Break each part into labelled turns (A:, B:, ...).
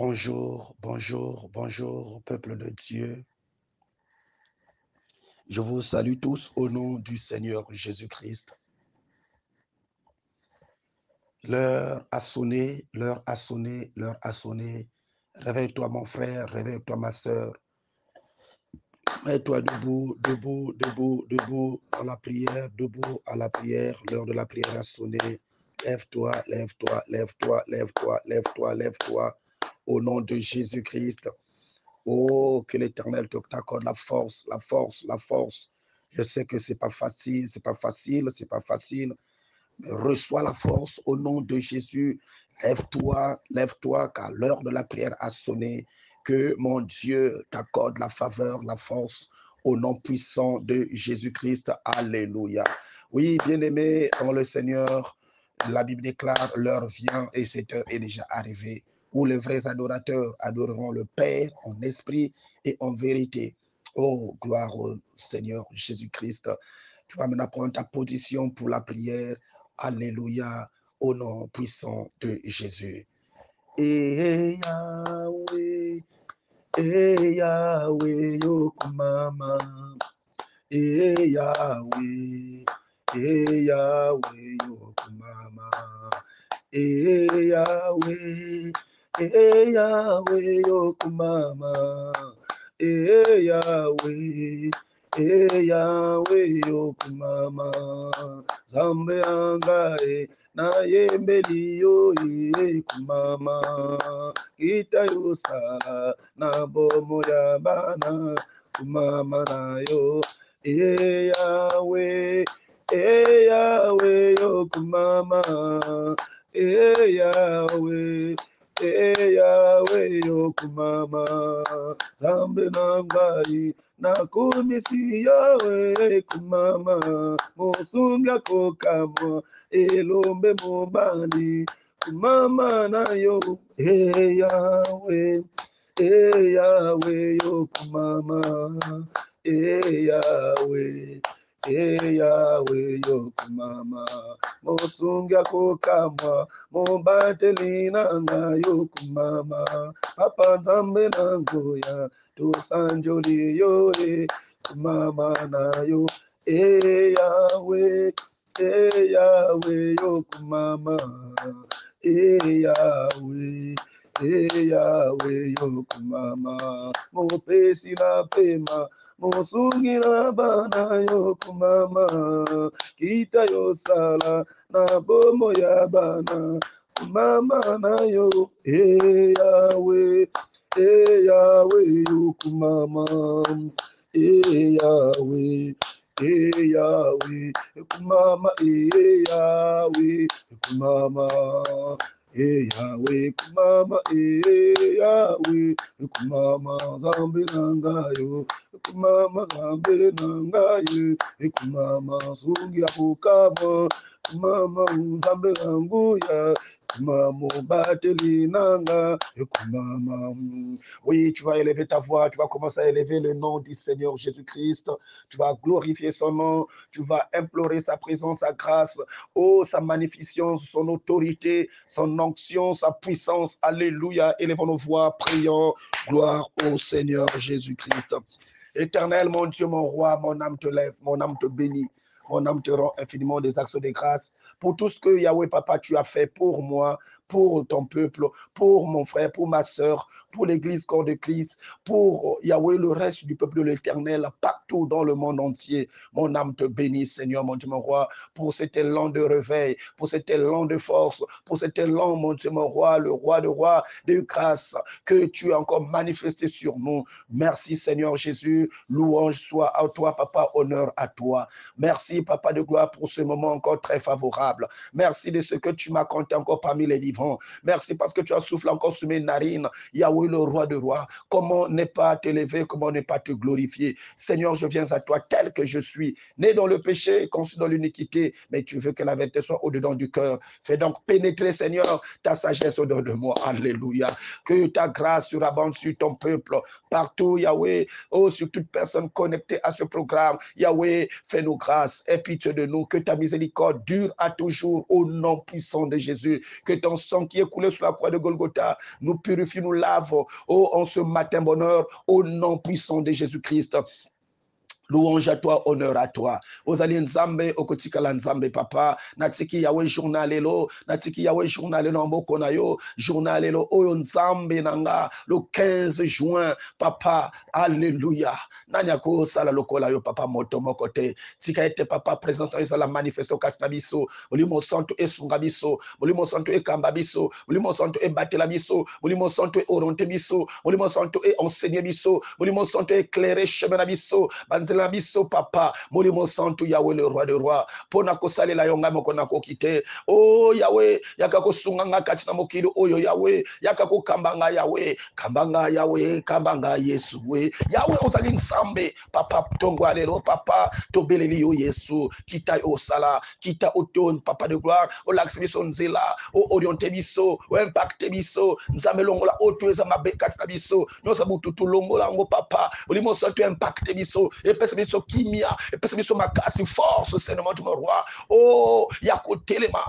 A: Bonjour, bonjour, bonjour, peuple de Dieu. Je vous salue tous au nom du Seigneur Jésus-Christ. L'heure a sonné, l'heure a sonné, l'heure a sonné. Réveille-toi mon frère, réveille-toi ma soeur. Mets-toi debout, debout, debout, debout à la prière, debout à la prière. L'heure de la prière a sonné. Lève-toi, lève-toi, lève-toi, lève-toi, lève-toi, lève-toi. Au nom de Jésus-Christ. Oh, que l'Éternel t'accorde la force, la force, la force. Je sais que c'est pas facile, c'est pas facile, c'est pas facile. Mais reçois la force au nom de Jésus. Lève-toi, lève-toi, car l'heure de la prière a sonné. Que mon Dieu t'accorde la faveur, la force au nom puissant de Jésus-Christ. Alléluia. Oui, bien-aimés dans le Seigneur, la Bible déclare l'heure vient et cette heure est déjà arrivée où les vrais adorateurs adoreront le Père en esprit et en vérité. Oh, gloire au Seigneur Jésus-Christ. Tu vas maintenant prendre ta position pour la prière. Alléluia, au nom puissant de Jésus. Et Yahweh, Yokumama. Et Yahweh, Yokumama. Et Yahweh, Yokumama. Et Yahweh, Yokumama. Zambe angae na yembeli yo kumama. Kita yusala na bomo ya bana kumama na yo. Yahweh, Yahweh, yo kumama. Yahweh, Yahweh, yo kumama. Zambe nangai na kumisi yawe kumama. Musunga kokamo elombe mobali kumama na yo. Yahweh, Yahweh, yo kumama. Yahweh, Yahweh, yo kumama. Musunga kokama mobatelina na yo kumama. Papa Nzambe na ngoya tusanjoli yo kumama na yo. Yahweh, Yahweh, yo kumama. Yahweh, Yahweh, yo kumama. Mopesi na pema musungira bana yo kumama. Kita yo sala na bomo ya bana kumama na yo. Yahweh, Yahweh, yo kumama. Yahweh, Yahweh, kumama. Yahweh, kumama. Yahweh, kumama. Yahweh, kumama. Zambi nangayo kumama. Zambi nangayo kumama. Sungi akukama kumama. Zambi nanguya kumama. Bateli nanga kumama. Oui, tu vas élever ta voix, tu vas commencer à élever le nom du Seigneur Jésus-Christ, tu vas glorifier son nom, tu vas implorer sa présence, sa grâce, oh, sa magnificence, son autorité, son onction, sa puissance. Alléluia, élevons nos voix, prions, gloire au Seigneur Jésus-Christ. Éternel, mon Dieu, mon roi, mon âme te lève, mon âme te bénit. Mon âme te rend infiniment des actes de grâce pour tout ce que Yahweh, Papa, tu as fait pour moi, pour ton peuple, pour mon frère, pour ma soeur, pour l'église corps de Christ, pour Yahweh, le reste du peuple de l'Éternel, partout dans le monde entier. Mon âme te bénit, Seigneur, mon Dieu, mon roi, pour cet élan de réveil, pour cet élan de force, pour cet élan, mon Dieu, mon roi, le roi de rois, de grâce que tu as encore manifesté sur nous. Merci, Seigneur Jésus. Louange soit à toi, Papa, honneur à toi. Merci, Papa de gloire, pour ce moment encore très favorable. Merci de ce que tu m'as compté encore parmi les vivants. Merci parce que tu as soufflé encore sur mes narines. Yahweh, le roi de rois. Comment ne pas t'élever, comment ne pas te glorifier. Seigneur, je viens à toi tel que je suis, né dans le péché, conçu dans l'iniquité, mais tu veux que la vérité soit au-dedans du cœur. Fais donc pénétrer, Seigneur, ta sagesse au-dedans de moi. Alléluia. Que ta grâce surabonde sur ton peuple, partout, Yahweh, oh, sur toute personne connectée à ce programme. Yahweh, fais-nous grâce, aie pitié de nous, que ta miséricorde dure à toujours au nom puissant de Jésus. Que ton sang qui est coulé sur la croix de Golgotha nous purifie, nous lave, oh, en ce matin bonheur, au nom puissant de Jésus-Christ. Louange à toi, honneur à toi. Ozali nzambe, okotika la nzambe papa. Natiki yawe journalelo, natiki yawe journalelo mboko na yo, journalelo oyo nzambe nanga, le 15 juin, papa, alléluia. Nanyako sala lokola yo papa moto mokote. Tika ete papa présente la manifesto kasna biso, molimo santo esunga biso, molimo santo ekamba biso, molimo santo ebatela biso, molimo santo oriente biso, molimo santo enseigner biso, molimo santo éclairer chemin na biso, banzela biso papa, molimo santo Yahweh le roi de roi, pona kosale la yonga moko na kokite, oh Yahweh, yaka kosunga kati na mokili oyo Yahweh, yaka kokambanga Yahweh, kambanga Yesu we, Yahweh ozali nsambe, papa tongwa lelo papa, tobeleli yo Yesu, kita osala, kita oton papa de gloire, o laxe biso nzela, o oriente biso, o impacte biso, nzambe longola oto eza mabe kati na biso, nyosa bututu longola ngo papa, olimo santo impacte biso, epesa biso kimia, epesa biso makasi force Seigneur mon roi. Oh, yako telema,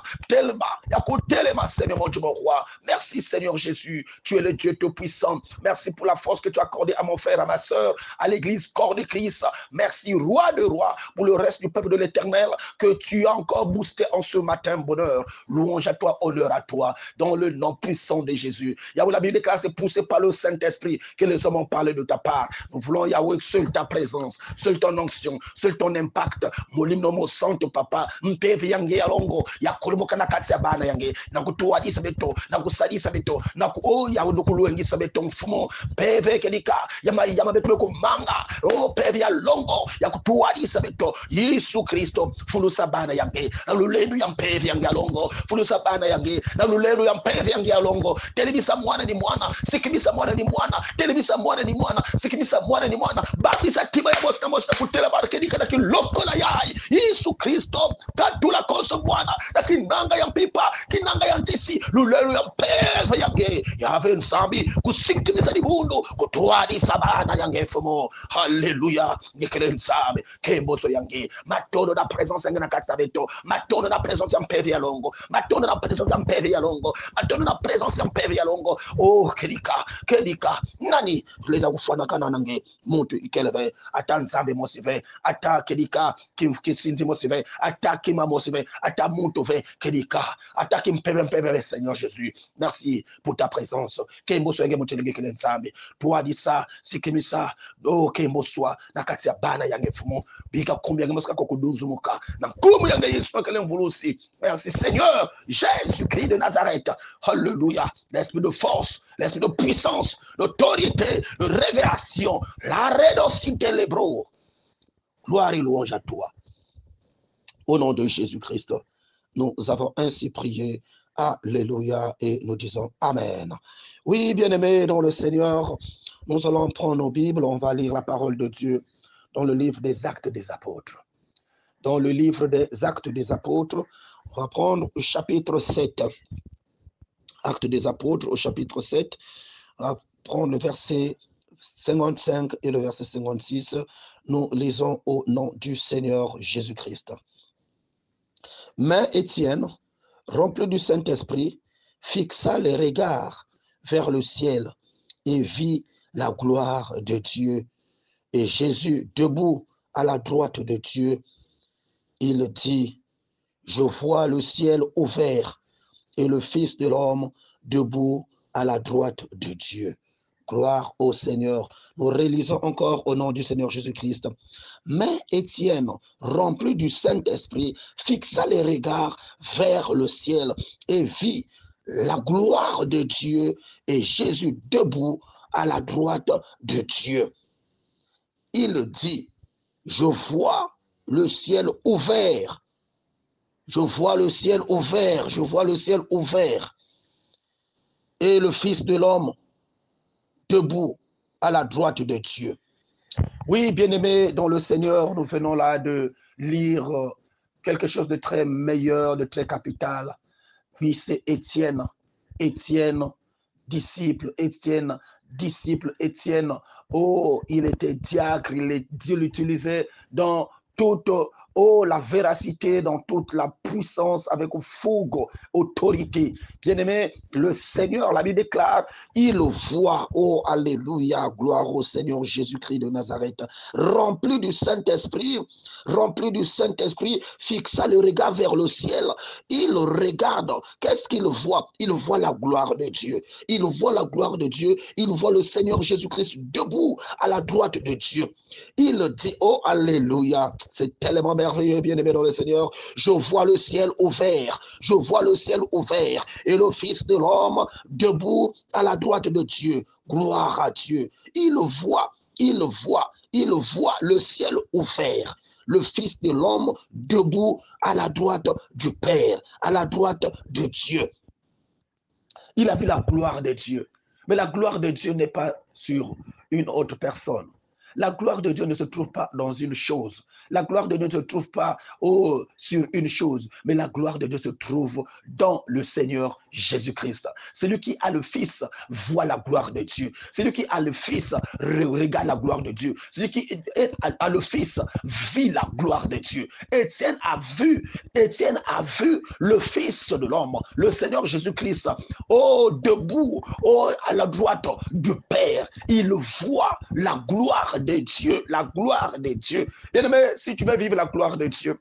A: Seigneur mon roi. Merci Seigneur Jésus, tu es le Dieu tout puissant. Merci pour la force que tu as accordée à mon frère, à ma soeur, à l'église corps de Christ. Merci roi de roi pour le reste du peuple de l'Éternel que tu as encore boosté en ce matin bonheur. Louange à toi, honneur à toi, dans le nom puissant de Jésus. Yahweh, la Bible déclare, c'est poussé par le Saint-Esprit que les hommes ont parlé de ta part. Nous voulons Yahweh, seule ta présence, seule ton onction, seul ton impact. Molino mo santo papa, mpevi yange alongo, yakulumoka na kati ya bana yange, na kutuwadisa beto, na kusadisa beto, na ku ya ndukuluengisa beto mfumo, peve kedika, yama beto ko manga, oh pevi ya longo, ya kutuwadisa beto, Yesu Kristo, fulusa bana yange, na lulendo ya mpevi yange alongo, fulusa bana yange, na lulendo ya mpevi yange alongo, telebisa mwana ni mwana, sikibisa mwana ni mwana, telebisa mwana ni mwana, sikibisa mwana ni mwana, babisa tiba ya bosta mosta kutela barkedika na kiloko la yai, Yesu Kristo, katula koso mwana, na kinanga ya mpipa, kinanga ya ntisi, lulelo ya mpeva yange, yave nsambi, kusikimiza ni bundu, kutuwadi sabana yange fumo, haleluya, nikele nsambi, kemboso yange, matono na presence yange na katsa beto, matono na presence ya mpevi ya longo, matono na presence ya mpevi ya longo, matono na presence ya mpevi ya longo, oh kedika, nani, leza kufana kana nange, muntu ikeleve, ata nsambi mosive, ata kedika, kisinzi mosive, ata kima mosive, ata muntu ve, kedika, ata kimpeve, Seigneur Jésus, merci pour ta présence, kemboso yange mutelenge kele nsambi, toi di ça, sikimisa, oh kemboso, na kati ya bana yange fumo, bika kumbi yange moska kokudunzumuka, na kumu yange Yesu kele mvulusi, merci Seigneur, Jésus-Christ de Nazareth, alléluia, l'esprit de force, l'esprit de puissance, d'autorité, de révélation, la rédocité lébro, gloire et louange à toi. Au nom de Jésus-Christ, nous avons ainsi prié. Alléluia, et nous disons Amen. Oui, bien-aimés dans le Seigneur, nous allons prendre nos Bibles, on va lire la parole de Dieu dans le livre des Actes des Apôtres. Dans le livre des Actes des Apôtres, on va prendre le chapitre 7. Actes des Apôtres au chapitre 7, on va prendre le verset 55 et le verset 56. Nous lisons au nom du Seigneur Jésus-Christ. Mais Étienne, rempli du Saint-Esprit, fixa les regards vers le ciel et vit la gloire de Dieu. Et Jésus, debout à la droite de Dieu, il dit, je vois le ciel ouvert et le Fils de l'homme debout à la droite de Dieu. Gloire au Seigneur. Nous relisons encore au nom du Seigneur Jésus-Christ. Mais Étienne, rempli du Saint-Esprit, fixa les regards vers le ciel et vit la gloire de Dieu et Jésus debout à la droite de Dieu. Il dit, je vois le ciel ouvert. Je vois le ciel ouvert. Je vois le ciel ouvert. Et le Fils de l'homme debout à la droite de Dieu. Oui, bien-aimés dans le Seigneur, nous venons là de lire quelque chose de très meilleur, de très capital. Oui, c'est Étienne. Étienne, disciple. Étienne, disciple. Étienne, oh, il était diacre. Dieu l'utilisait dans toute Oh, la véracité dans toute la puissance, avec fougue, autorité. Bien-aimé, le Seigneur, la Bible déclare, il voit, oh, alléluia, gloire au Seigneur Jésus-Christ de Nazareth, rempli du Saint-Esprit, fixa le regard vers le ciel. Il regarde, qu'est-ce qu'il voit? Il voit la gloire de Dieu. Il voit la gloire de Dieu. Il voit le Seigneur Jésus-Christ debout à la droite de Dieu. Il dit, oh, alléluia, c'est tellement merveilleux, bien-aimé dans le Seigneur. Je vois le ciel ouvert, je vois le ciel ouvert, et le Fils de l'homme debout à la droite de Dieu. Gloire à Dieu. Il voit le ciel ouvert. Le Fils de l'homme debout à la droite du Père, à la droite de Dieu. Il a vu la gloire de Dieu. Mais la gloire de Dieu n'est pas sur une autre personne. La gloire de Dieu ne se trouve pas dans une chose. La gloire de Dieu ne se trouve pas sur une chose, mais la gloire de Dieu se trouve dans le Seigneur Jésus-Christ. Celui qui a le Fils voit la gloire de Dieu. Celui qui a le Fils regarde la gloire de Dieu. Celui qui a le Fils vit la gloire de Dieu. Étienne a vu le Fils de l'homme, le Seigneur Jésus-Christ, debout, à la droite du Père. Il voit la gloire de Dieu, la gloire de Dieu. Bien-aimé, si tu veux vivre la gloire de Dieu,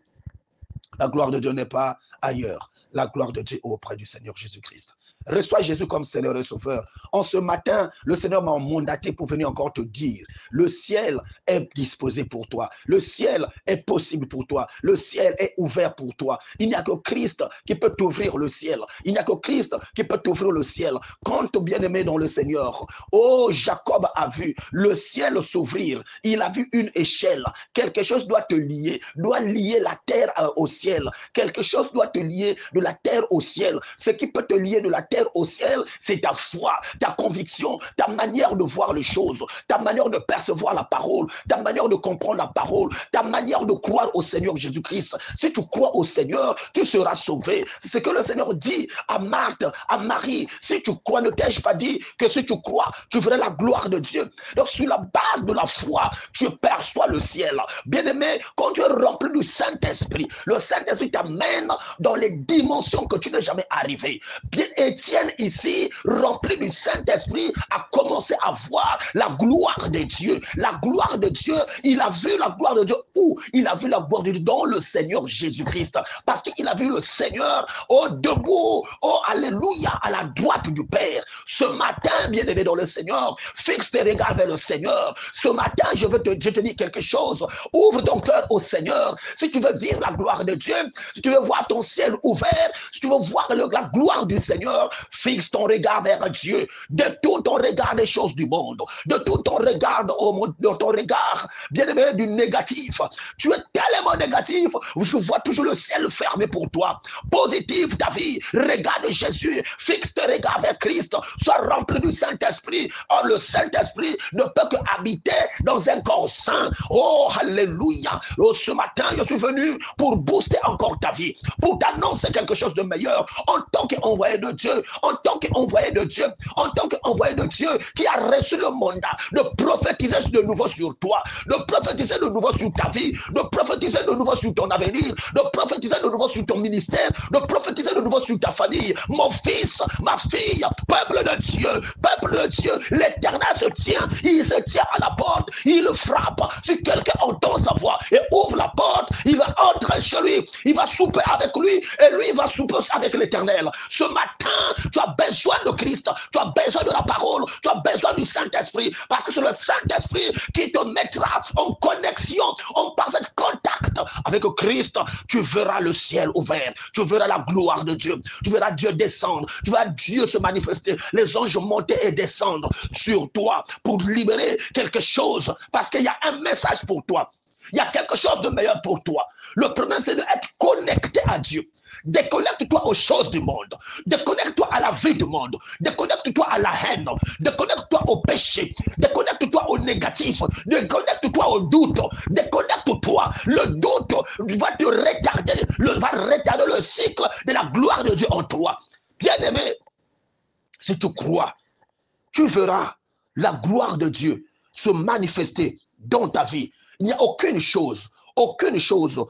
A: la gloire de Dieu n'est pas ailleurs. La gloire de Dieu est auprès du Seigneur Jésus-Christ. Reçois Jésus comme Seigneur et Sauveur. En ce matin, le Seigneur m'a mandaté pour venir encore te dire, le ciel est disposé pour toi. Le ciel est possible pour toi. Le ciel est ouvert pour toi. Il n'y a que Christ qui peut t'ouvrir le ciel. Il n'y a que Christ qui peut t'ouvrir le ciel. Quand bien-aimé dans le Seigneur, oh, Jacob a vu le ciel s'ouvrir. Il a vu une échelle. Quelque chose doit te lier, doit lier la terre au ciel. Quelque chose doit te lier de la terre au ciel. Ce qui peut te lier de la terre au ciel, c'est ta foi, ta conviction, ta manière de voir les choses, ta manière de percevoir la parole, ta manière de comprendre la parole, ta manière de croire au Seigneur Jésus-Christ. Si tu crois au Seigneur, tu seras sauvé. C'est ce que le Seigneur dit à Marthe, à Marie. Si tu crois, ne t'ai-je pas dit que si tu crois, tu verras la gloire de Dieu. Donc sur la base de la foi, tu perçois le ciel. Bien-aimé, quand tu es rempli du Saint-Esprit, le Saint-Esprit t'amène dans les dimensions que tu n'es jamais arrivé. Bien, Étienne ici, rempli du Saint-Esprit, a commencé à voir la gloire de Dieu. La gloire de Dieu, il a vu la gloire de Dieu où? Il a vu la gloire de Dieu dans le Seigneur Jésus-Christ. Parce qu'il a vu le Seigneur, debout, alléluia, à la droite du Père. Ce matin, bien-aimé dans le Seigneur, fixe tes regards vers le Seigneur. Ce matin, je te dire quelque chose. Ouvre ton cœur au Seigneur. Si tu veux vivre la gloire de Dieu, si tu veux voir ton ciel ouvert, si tu veux voir la gloire du Seigneur, fixe ton regard vers Dieu. Détourne ton regard des choses du monde. Détourne ton regard, bien-aimé, du négatif. Tu es tellement négatif, je vois toujours le ciel fermé pour toi. Positif ta vie, regarde Jésus, fixe tes regards vers Christ, sois rempli du Saint-Esprit. Oh, le Saint-Esprit ne peut que habiter dans un corps saint. Oh, alléluia. Oh, ce matin, je suis venu pour booster encore ta vie, pour t'annoncer quelque chose de meilleur en tant qu'envoyé de Dieu, en tant qu'envoyé de Dieu, en tant qu'envoyé de Dieu qui a reçu le mandat de prophétiser de nouveau sur toi, de prophétiser de nouveau sur ta vie, de prophétiser de nouveau sur ton avenir, de prophétiser de nouveau sur ton ministère, de prophétiser de nouveau sur ta famille. Mon fils, ma fille, peuple de Dieu, l'Éternel se tient, il se tient à la porte, il frappe. Si quelqu'un entend sa voix et ouvre la porte, il va entrer chez lui, il va souper avec lui et lui il va souper avec l'Éternel. Ce matin, tu as besoin de Christ, tu as besoin de la parole, tu as besoin du Saint-Esprit, parce que c'est le Saint-Esprit qui te mettra en connexion, en parfait contact avec Christ. Tu verras le ciel ouvert, tu verras la gloire de Dieu, tu verras Dieu descendre, tu verras Dieu se manifester, les anges monter et descendre sur toi pour libérer quelque chose, parce qu'il y a un message pour toi. Il y a quelque chose de meilleur pour toi. Le premier, c'est d'être connecté à Dieu. Déconnecte-toi aux choses du monde. Déconnecte-toi à la vie du monde. Déconnecte-toi à la haine. Déconnecte-toi au péché. Déconnecte-toi au négatif. Déconnecte-toi au doute. Déconnecte-toi. Le doute va te retarder. Va retarder le cycle de la gloire de Dieu en toi. Bien-aimé, si tu crois, tu verras la gloire de Dieu se manifester dans ta vie. Il n'y a aucune chose, aucune chose,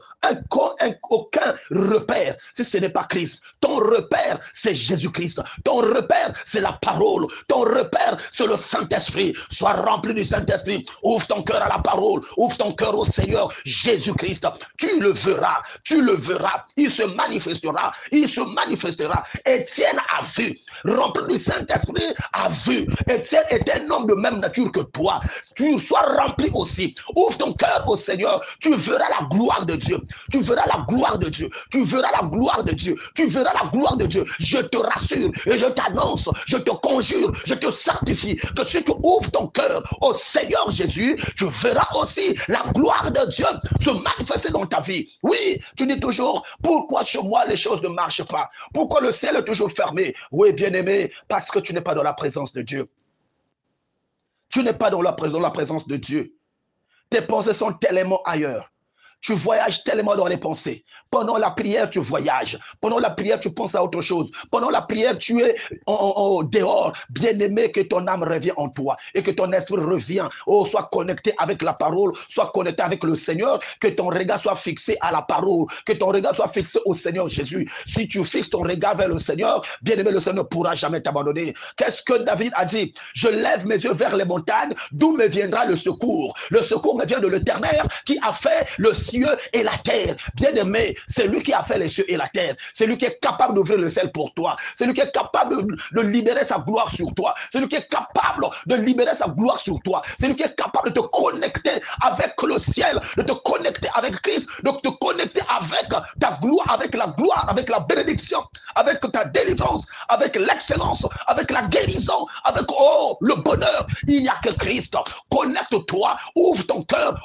A: aucun repère, si ce n'est pas Christ. Ton repère, c'est Jésus-Christ. Ton repère, c'est la parole. Ton repère, c'est le Saint-Esprit. Sois rempli du Saint-Esprit. Ouvre ton cœur à la parole. Ouvre ton cœur au Seigneur Jésus-Christ. Tu le verras. Tu le verras. Il se manifestera. Il se manifestera. Étienne a vu. Rempli du Saint-Esprit a vu. Étienne est un homme de même nature que toi. Tu sois rempli aussi. Ouvre ton cœur au Seigneur. Tu verras la gloire de Dieu. Tu verras la gloire de Dieu. Tu verras la gloire de Dieu. Tu verras la gloire de Dieu. Je te rassure et je t'annonce, je te conjure, je te certifie que si tu ouvres ton cœur au Seigneur Jésus, tu verras aussi la gloire de Dieu se manifester dans ta vie. Oui, tu dis toujours, pourquoi chez moi les choses ne marchent pas? Pourquoi le ciel est toujours fermé? Oui, bien-aimé, parce que tu n'es pas dans la présence de Dieu. Tu n'es pas dans la présence de Dieu. Tes pensées sont tellement ailleurs. Tu voyages tellement dans les pensées. Pendant la prière, tu voyages. Pendant la prière, tu penses à autre chose. Pendant la prière, tu es dehors. Bien-aimé, que ton âme revienne en toi et que ton esprit revienne. Oh, sois connecté avec la parole, sois connecté avec le Seigneur, que ton regard soit fixé à la parole, que ton regard soit fixé au Seigneur Jésus. Si tu fixes ton regard vers le Seigneur, bien-aimé, le Seigneur ne pourra jamais t'abandonner. Qu'est-ce que David a dit? Je lève mes yeux vers les montagnes, d'où me viendra le secours. Le secours me vient de l'Éternel qui a fait le ciel et la terre. Bien-aimé, c'est lui qui a fait les cieux et la terre. C'est lui qui est capable d'ouvrir le ciel pour toi. C'est lui qui est capable de libérer sa gloire sur toi. C'est lui qui est capable de libérer sa gloire sur toi. C'est lui qui est capable de te connecter avec le ciel, de te connecter avec Christ, de te connecter avec ta gloire, avec la bénédiction, avec ta délivrance, avec l'excellence, avec la guérison, avec le bonheur. Il n'y a que Christ. Connecte-toi, ouvre ton cœur,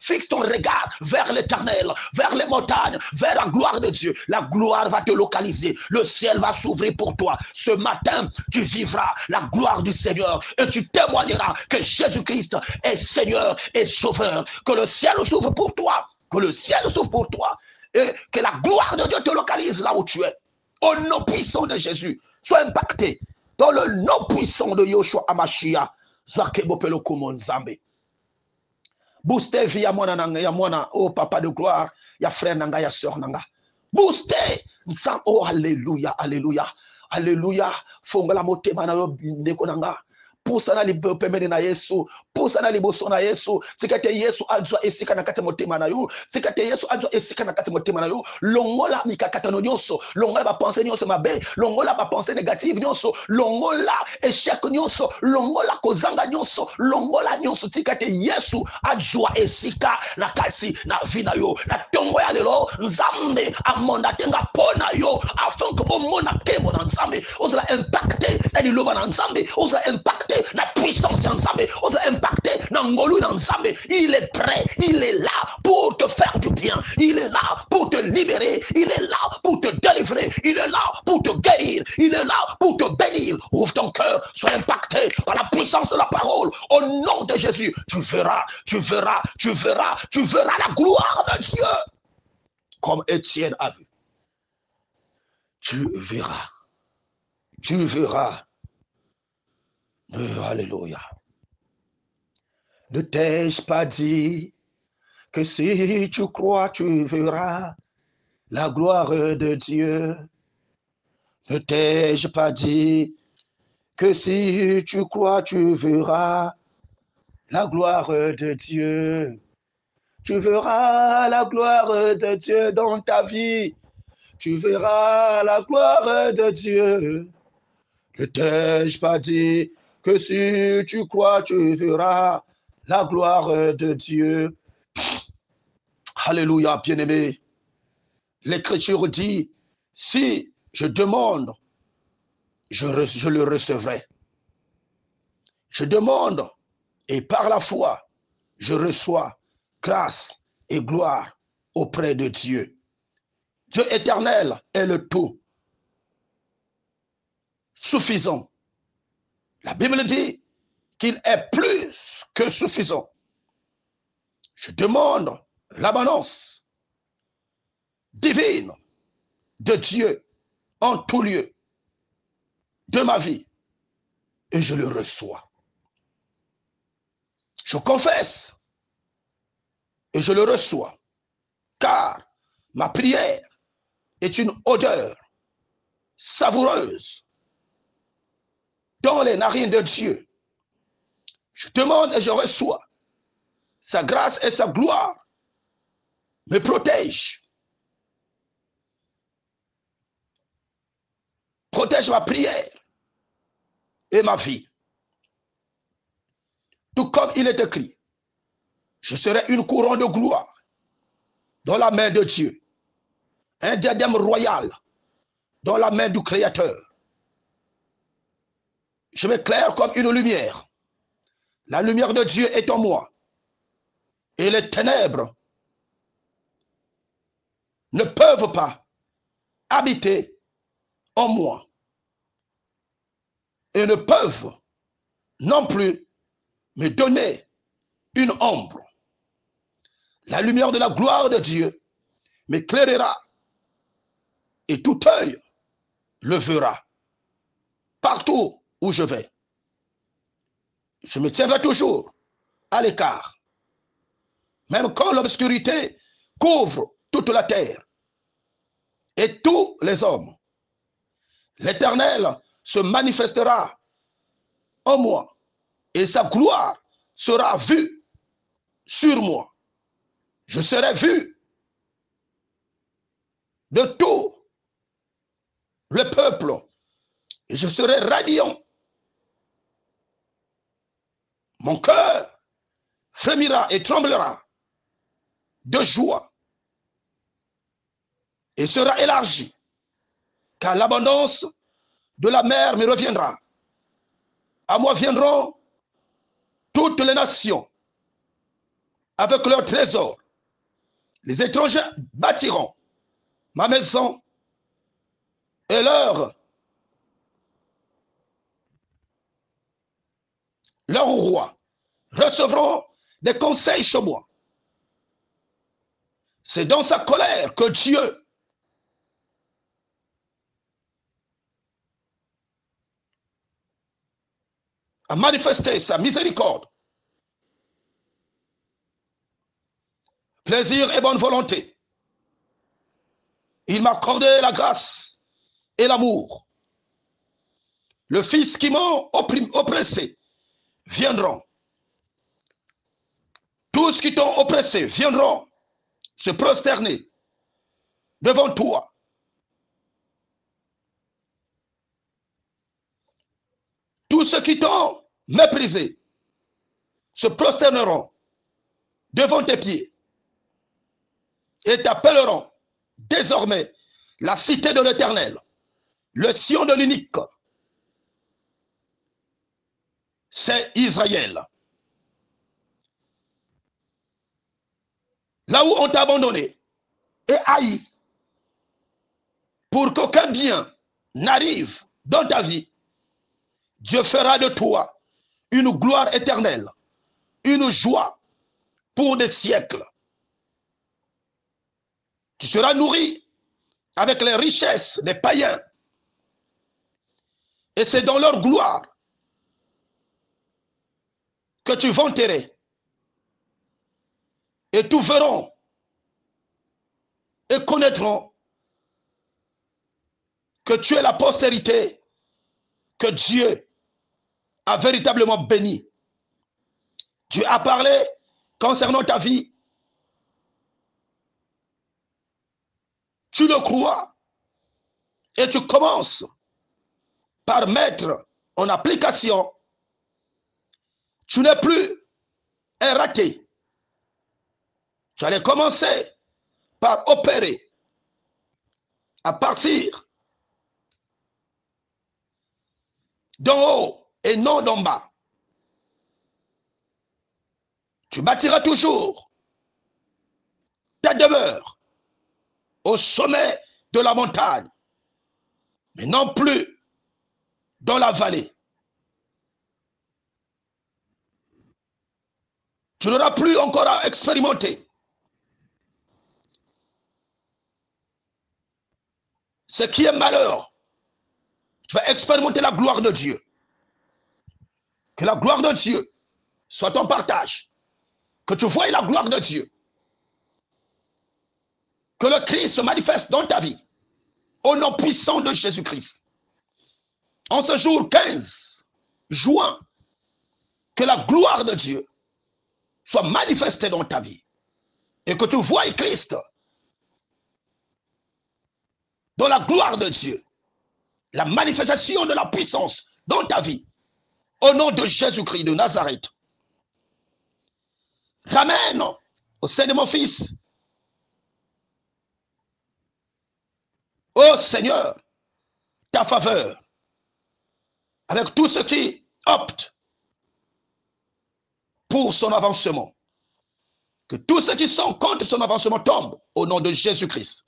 A: fixe ton regard vers l'éternel, vers les montagnes, vers la gloire de Dieu. La gloire va te localiser. Le ciel va s'ouvrir pour toi. Ce matin, tu vivras la gloire du Seigneur et tu témoigneras que Jésus-Christ est Seigneur et Sauveur. Que le ciel s'ouvre pour toi. Que le ciel s'ouvre pour toi. Et que la gloire de Dieu te localise là où tu es. Au nom puissant de Jésus, sois impacté. Dans le nom puissant de Yoshua Amashia. Zwakebopelo Kumonzambe. Booster via mwana nanga ya mwana oh papa de gloire ya frère nanga ya sœur nanga booster nsam oh alléluia alléluia alléluia fongola motema na yo ndeko nanga pusa na libopemene na Yesu pusa na liboso na Yesu sikate Yesu azwa esika na kati motema na yo sikate Yesu azwa esika na kati motema na yo longola mikakata no nyonso longola ba pensée nyonso mabe longola ba pensée négative nyonso longola échec nyonso longola kozanga nyonso longola nyonso sikate Yesu azwa esika na kati na vina yo na tongo ya lelo nzambe amonda tenga pona yo afin que omona kemo na nzambe ozala impacté na liloba na nzambe ozala impacté la puissance d'Anzambe, on va impacter Nangolu d'Anzambe. Il est prêt, il est là pour te faire du bien, il est là pour te libérer, il est là pour te délivrer, il est là pour te guérir, il est là pour te bénir. Ouvre ton cœur, sois impacté par la puissance de la parole. Au nom de Jésus, tu verras la gloire de Dieu. Comme Étienne a vu. Tu verras. Alléluia. Ne t'ai-je pas dit que si tu crois, tu verras la gloire de Dieu? Ne t'ai-je pas dit que si tu crois, tu verras la gloire de Dieu? Tu verras la gloire de Dieu dans ta vie. Tu verras la gloire de Dieu. Ne t'ai-je pas dit que si tu crois, tu verras la gloire de Dieu? Alléluia, bien-aimé. L'Écriture dit, si je demande, je le recevrai. Je demande et par la foi, je reçois grâce et gloire auprès de Dieu. Dieu éternel est le tout suffisant. La Bible dit qu'il est plus que suffisant. Je demande l'abondance divine de Dieu en tout lieu de ma vie et je le reçois. Je confesse et je le reçois, car ma prière est une odeur savoureuse dans les narines de Dieu. Je demande et je reçois. Sa grâce et sa gloire me protègent. Protège ma prière et ma vie. Tout comme il est écrit, je serai une couronne de gloire dans la main de Dieu, un diadème royal dans la main du Créateur. Je m'éclaire comme une lumière. La lumière de Dieu est en moi. Et les ténèbres ne peuvent pas habiter en moi. Et ne peuvent non plus me donner une ombre. La lumière de la gloire de Dieu m'éclairera et tout œil le verra. Partout où je vais, je me tiendrai toujours à l'écart. Même quand l'obscurité couvre toute la terre et tous les hommes, l'Éternel se manifestera en moi et sa gloire sera vue sur moi. Je serai vu de tout le peuple et je serai radiant. Mon cœur frémira et tremblera de joie et sera élargi, car l'abondance de la mer me reviendra. À moi viendront toutes les nations avec leurs trésors. Les étrangers bâtiront ma maison et leurs rois recevront des conseils chez moi. C'est dans sa colère que Dieu a manifesté sa miséricorde, plaisir et bonne volonté. Il m'a accordé la grâce et l'amour. Le fils qui m'ont oppressé viendront. Tous qui t'ont oppressé viendront se prosterner devant toi. Tous ceux qui t'ont méprisé se prosterneront devant tes pieds et t'appelleront désormais la cité de l'Éternel, le Sion de l'unique. C'est Israël. Là où on t'a abandonné et haï, pour qu'aucun bien n'arrive dans ta vie, Dieu fera de toi une gloire éternelle, une joie pour des siècles. Tu seras nourri avec les richesses des païens. Et c'est dans leur gloire que tu vanterais. Et tous verront et connaîtront que tu es la postérité que Dieu a véritablement béni. Dieu a parlé concernant ta vie. Tu le crois et tu commences par mettre en application. Tu n'es plus un raté. Tu allais commencer par opérer à partir d'en haut et non d'en bas. Tu bâtiras toujours ta demeure au sommet de la montagne, mais non plus dans la vallée. Tu n'auras plus encore à expérimenter ce qui est malheur. Tu vas expérimenter la gloire de Dieu. Que la gloire de Dieu soit ton partage. Que tu voies la gloire de Dieu.
B: Que le Christ se manifeste dans ta vie. Au nom puissant de Jésus-Christ. En ce jour 15 juin, que la gloire de Dieu soit manifestée dans ta vie. Et que tu voies Christ dans la gloire de Dieu. La manifestation de la puissance dans ta vie. Au nom de Jésus-Christ de Nazareth. Ramène au sein de mon fils. Ô Seigneur, ta faveur. Avec tous ceux qui optent pour son avancement. Que tous ceux qui sont contre son avancement tombent au nom de Jésus-Christ.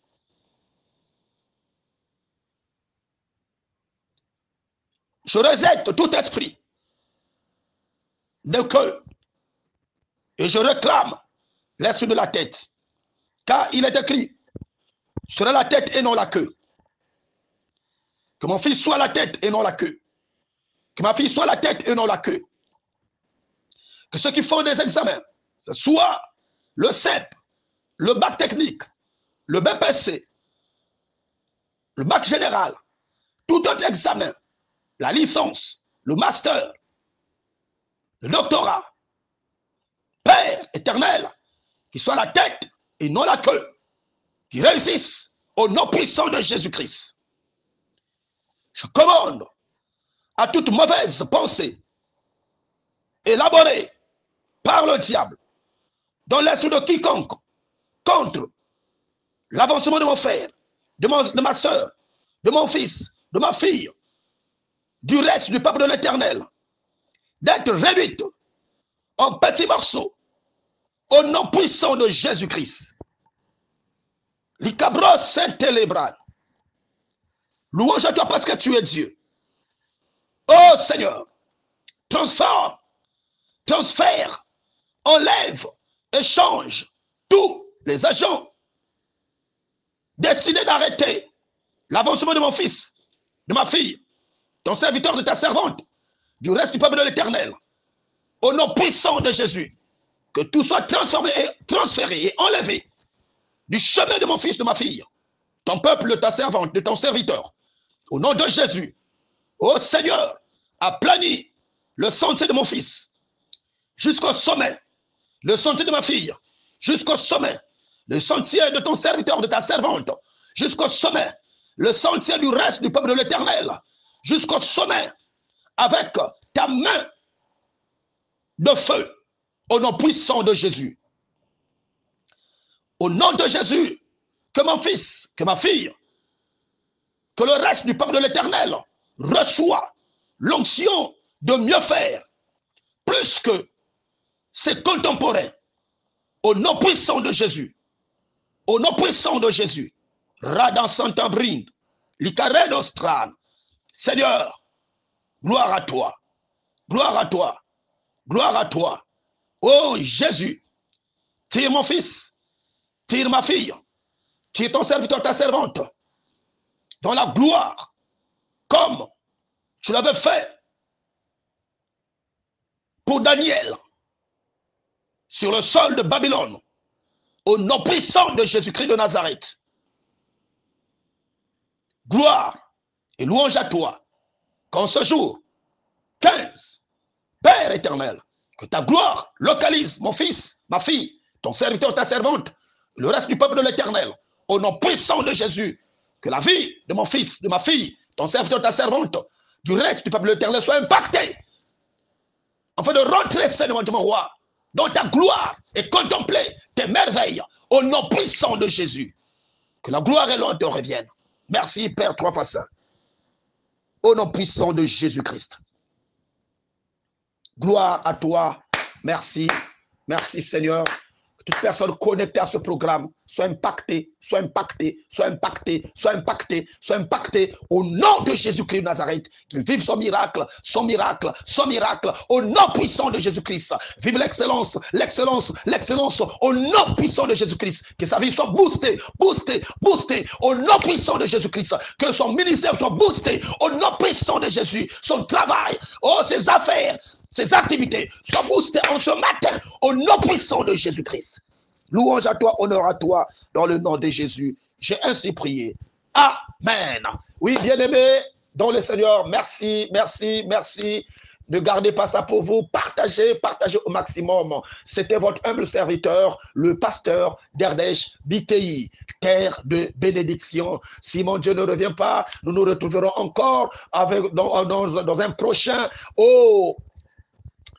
B: Je rejette tout esprit de queue et je réclame l'esprit de la tête. Car il est écrit, je serai la tête et non la queue. Que mon fils soit la tête et non la queue. Que ma fille soit la tête et non la queue. Que ceux qui font des examens, ce soit le CEP, le bac technique, le BPC, le bac général, tout autre examen, la licence, le master, le doctorat, Père éternel, qui soit la tête et non la queue, qui réussissent au nom puissant de Jésus-Christ. Je commande à toute mauvaise pensée élaborée par le diable dans l'esprit de quiconque contre l'avancement de mon frère, de ma soeur, de mon fils, de ma fille, du reste du peuple de l'Éternel, d'être réduite en petits morceaux au nom puissant de Jésus-Christ. L'Icabros Saint-Élébral. Louange à toi parce que tu es Dieu. Oh Seigneur, transforme, transfère, enlève et change tous les agents décidés d'arrêter l'avancement de mon fils, de ma fille, ton serviteur, de ta servante, du reste du peuple de l'Éternel. Au nom puissant de Jésus, que tout soit transformé et transféré et enlevé du chemin de mon fils, de ma fille, ton peuple, de ta servante, de ton serviteur. Au nom de Jésus, ô Seigneur, aplanis le sentier de mon fils jusqu'au sommet, le sentier de ma fille jusqu'au sommet, le sentier de ton serviteur, de ta servante jusqu'au sommet, le sentier du reste du peuple de l'Éternel jusqu'au sommet, avec ta main de feu, au nom puissant de Jésus. Au nom de Jésus, que mon fils, que ma fille, que le reste du peuple de l'Éternel reçoit l'onction de mieux faire, plus que ses contemporains. Au nom puissant de Jésus. Au nom puissant de Jésus. Radan Santabrind, Licaredostran. Seigneur, gloire à toi. Gloire à toi. Gloire à toi. Oh Jésus, tire mon fils, tire ma fille, tire ton serviteur, ta servante, dans la gloire, comme tu l'avais fait pour Daniel, sur le sol de Babylone, au nom puissant de Jésus-Christ de Nazareth. Gloire et louange à toi, qu'en ce jour 15, Père éternel, que ta gloire localise mon fils, ma fille, ton serviteur, ta servante, le reste du peuple de l'Éternel, au nom puissant de Jésus, que la vie de mon fils, de ma fille, ton serviteur, ta servante, du reste du peuple de l'Éternel soit impactée, afin de rentrer seulement de mon roi, dans ta gloire, et contempler tes merveilles, au nom puissant de Jésus. Que la gloire et l'honneur te reviennent. Merci, Père, trois fois saint. Au nom puissant de Jésus-Christ. Gloire à toi. Merci. Merci, Seigneur. Que toute personne connectée à ce programme soit impactée, soit impactée, soit impactée, soit impactée, soit impactée. Au nom de Jésus-Christ de Nazareth, qu'il vive son miracle, son miracle, son miracle. Au nom puissant de Jésus-Christ. Vive l'excellence, l'excellence, l'excellence. Au nom puissant de Jésus-Christ. Que sa vie soit boostée, boostée, boostée. Au nom puissant de Jésus-Christ. Que son ministère soit boosté. Au nom puissant de Jésus. Son travail, oh, ses affaires, ses activités soient boostées en ce matin au nom puissant de Jésus-Christ. Louange à toi, honneur à toi, dans le nom de Jésus. J'ai ainsi prié. Amen. Oui, bien-aimés, dans le Seigneur, merci, merci, merci. Ne gardez pas ça pour vous. Partagez, partagez au maximum. C'était votre humble serviteur, le pasteur d'Erdèche BTI, terre de bénédiction. Si mon Dieu ne revient pas, nous nous retrouverons encore avec, dans un prochain. Oh,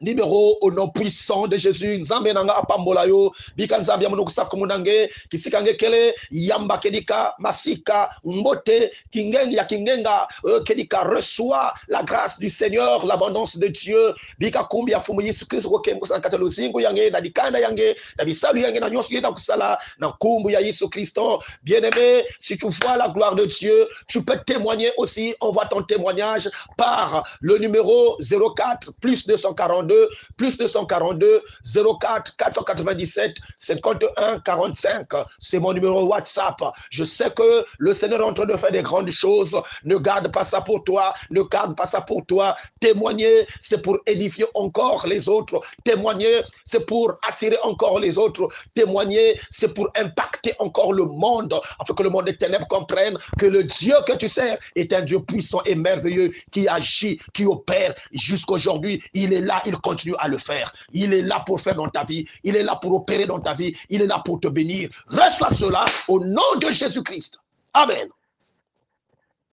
B: numéro au nom puissant de Jésus. Nzambe nanga apambola yo bika nzambe yamuno kusaka munange kisikange kele yamba kedika masika mbote kingengi ya kingenga kedika reçoit la grâce du Seigneur, l'abondance de Dieu bika kumbi ya fumu Yesu Kristo ko kembo sana katalo zingu yange na dikanda yange na bisalu yange na nyonso yenda kusala na kumbu ya Yesu Kristo. Bien-aimé, si tu vois la gloire de Dieu, tu peux témoigner aussi. Envoie ton témoignage par le numéro 04 plus 242 plus 242 04 497 51 45. C'est mon numéro WhatsApp. Je sais que le Seigneur est en train de faire des grandes choses. Ne garde pas ça pour toi. Ne garde pas ça pour toi. Témoigner, c'est pour édifier encore les autres. Témoigner, c'est pour attirer encore les autres. Témoigner, c'est pour impacter encore le monde, afin que le monde des ténèbres comprenne que le Dieu que tu sers est un Dieu puissant et merveilleux qui agit, qui opère jusqu'aujourd'hui. Il est là, il continue à le faire. Il est là pour faire dans ta vie. Il est là pour opérer dans ta vie. Il est là pour te bénir. Reçois cela au nom de Jésus-Christ. Amen.